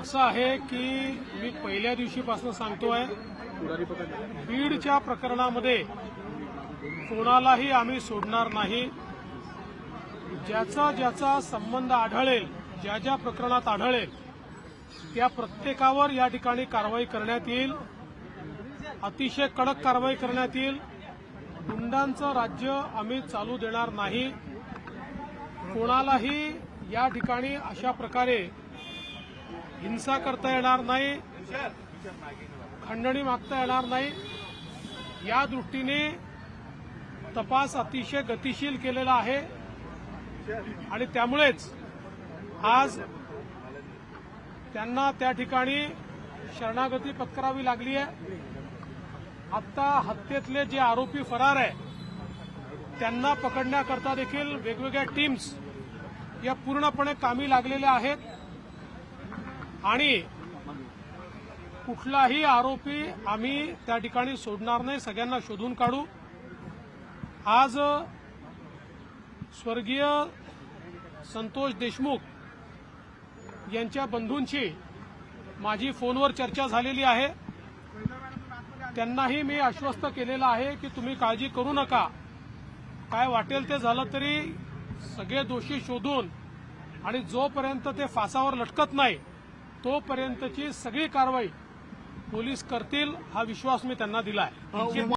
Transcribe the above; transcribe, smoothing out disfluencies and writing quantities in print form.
असं आहे की मी पहिल्या दिवशीपासून सांगतोय, बीडच्या प्रकरणामध्ये कोणालाही आम्ही सोडणार नाही. ज्याचा ज्याचा संबंध आढळेल, ज्या ज्या प्रकरणात आढळेल त्या प्रत्येकावर या ठिकाणी कारवाई करण्यात येईल. अतिशय कडक कारवाई करण्यात येईल. गुंडांचं राज्य आम्ही चालू देणार नाही. कोणालाही या ठिकाणी अशा प्रकारे हिंसा करता येणार नाही, खंडणी मागता येणार नाही. या दृष्टीने तपास अतिशय गतिशील केलेला आहे आणि त्यामुळेच आज त्यांना त्या ठिकाणी शरणागती पत्करावी लागली आहे. आता हत्येतले जे आरोपी फरार आहे त्यांना पकडण्याकरता देखील वेगवेगळ्या टीम्स या पूर्णपणे कामी लागलेल्या आहेत आणि कुठलाही आरोपी आम्ही त्या ठिकाणी सोडणार नाही. सगळ्यांना शोधून काढू. आज स्वर्गीय संतोष देशमुख यांच्या बंधूंची माझी फोनवर चर्चा झालेली आहे. त्यांनाही मी आश्वस्त केलेलं आहे की तुम्ही काळजी करू नका, काय वाटेल ते झालं तरी सगळे दोषी शोधून आणि जोपर्यंत ते फासावर लटकत नाही तोपर्यंतची सगळी कारवाई पोलीस करतील, हा विश्वास मी त्यांना दिला आहे.